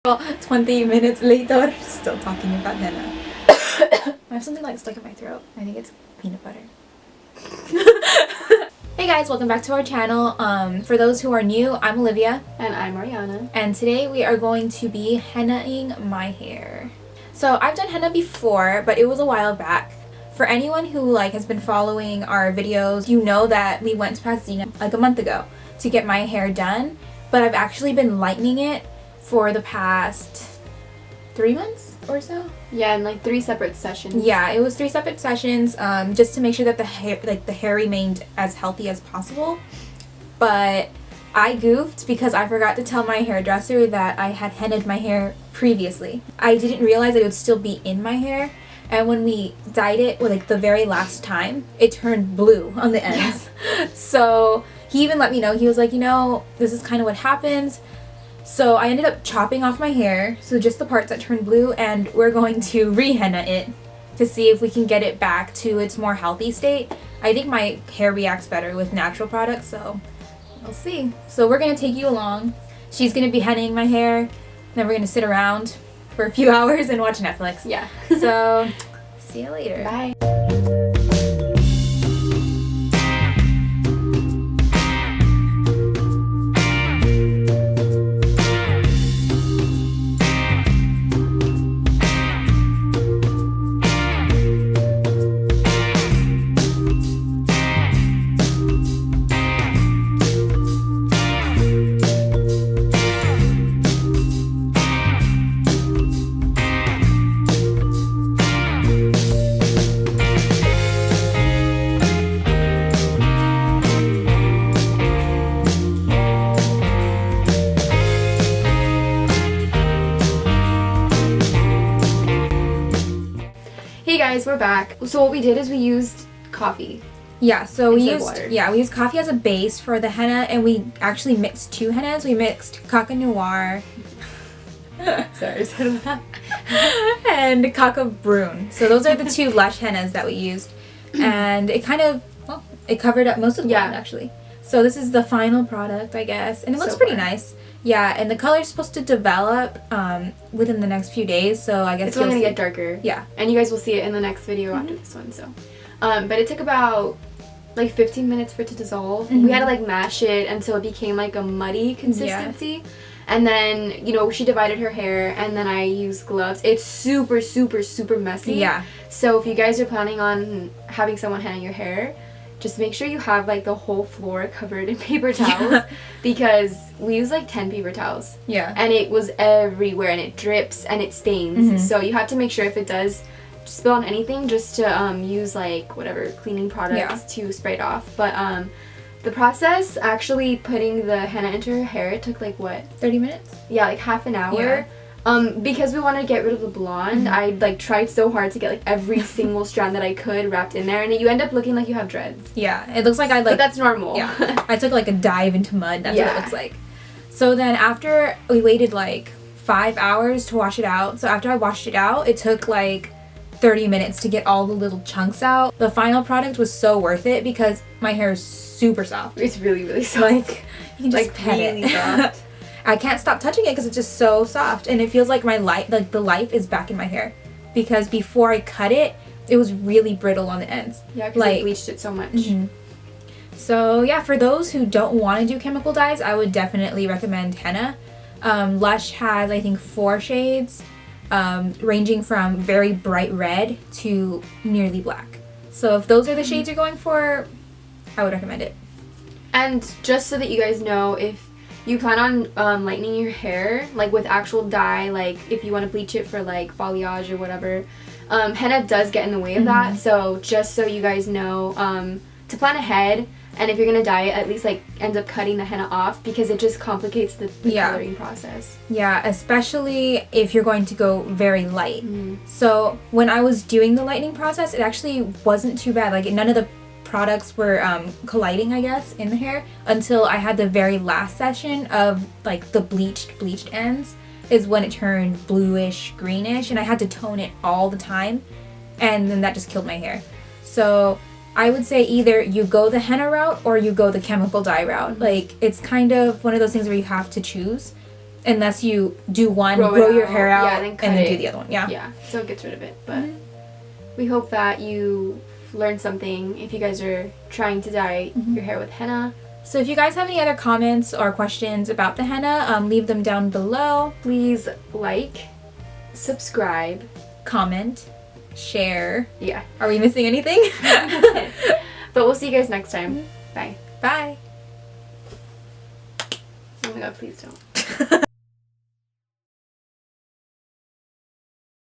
Well, 20 minutes later, still talking about henna. I have something like stuck in my throat. I think it's peanut butter. Hey guys, welcome back to our channel. For those who are new, I'm Olivia. And I'm Ariana. And today we are going to be hennaing my hair. So I've done henna before, but it was a while back. For anyone who has been following our videos, you know that we went to Pasadena like a month ago to get my hair done, but I've actually been lightening it for the past 3 months or so. Yeah, and like 3 separate sessions. Yeah, it was 3 separate sessions, just to make sure that the hair remained as healthy as possible. But I goofed because I forgot to tell my hairdresser that I had hennaed my hair previously. I didn't realize that it would still be in my hair, and when we dyed it, the very last time, it turned blue on the ends. So he even let me know. He was like, you know, this is kind of what happens. So I ended up chopping off my hair, so just the parts that turned blue, and we're going to re-henna it to see if we can get it back to its more healthy state. I think my hair reacts better with natural products, so we'll see. So we're going to take you along. She's going to be hennaing my hair, then we're going to sit around for a few hours and watch Netflix. Yeah. So see you later. Bye. Hey guys, we're back. So what we did is we used coffee. Yeah, so we used coffee as a base for the henna, and we actually mixed 2 hennas. We mixed Coca Noir Sorry, and Coca Brune. So those are the 2 Lush hennas that we used, and it kind of, well, it covered up most of the blonde actually. So this is the final product, I guess, and it looks pretty nice. Yeah, and the color is supposed to develop within the next few days, so I guess it's only gonna get darker. Yeah, and you guys will see it in the next video after this one. So, but it took about 15 minutes for it to dissolve. We had to mash it until it became a muddy consistency. Yeah. And then, you know, she divided her hair, and then I used gloves. It's super, super, super messy. Yeah. So if you guys are planning on having someone henna your hair, just make sure you have the whole floor covered in paper towels, because we use 10 paper towels. Yeah. And it was everywhere, and it drips and it stains. So you have to make sure if it does spill on anything, just to use whatever cleaning products to spray it off. But the process, actually putting the henna into her hair, it took what? 30 minutes? Yeah, half an hour. Yeah. Because we wanted to get rid of the blonde, I tried so hard to get every single strand that I could wrapped in there, and you end up looking like you have dreads. Yeah, it looks like I But that's normal. Yeah, I took a dive into mud. That's what it looks like. So then after we waited 5 hours to wash it out. So after I washed it out, it took 30 minutes to get all the little chunks out. The final product was so worth it because my hair is super soft. It's really, really soft. You can just pet really it. soft. I can't stop touching it because it's just so soft, and it feels like my the life is back in my hair, because before I cut it, it was really brittle on the ends. Yeah, because I bleached it so much. So yeah, for those who don't want to do chemical dyes, I would definitely recommend henna. Lush has, I think, 4 shades, ranging from very bright red to nearly black. So if those are the shades you're going for, I would recommend it. And just so that you guys know, if you plan on lightening your hair with actual dye, if you want to bleach it for balayage or whatever, henna does get in the way of that. So just so you guys know, to plan ahead, and if you're gonna dye it, at least end up cutting the henna off, because it just complicates the coloring process. Yeah, especially if you're going to go very light. So when I was doing the lightening process, it actually wasn't too bad. None of the products were colliding, I guess, in the hair, until I had the very last session of the bleached ends, is when it turned bluish greenish, and I had to tone it all the time, and then that just killed my hair. So I would say either you go the henna route or you go the chemical dye route. It's kind of one of those things where you have to choose. unless you do one, Grow grow it your out. hair out, Yeah, then cut and then it. do the other one. Yeah. Yeah, so it gets rid of it. But we hope that you learned something if you guys are trying to dye your hair with henna. So if you guys have any other comments or questions about the henna, leave them down below. Please like, subscribe, Comment, share. yeah. Are we missing anything? But we'll see you guys next time. Bye. Bye. Oh my god, please don't.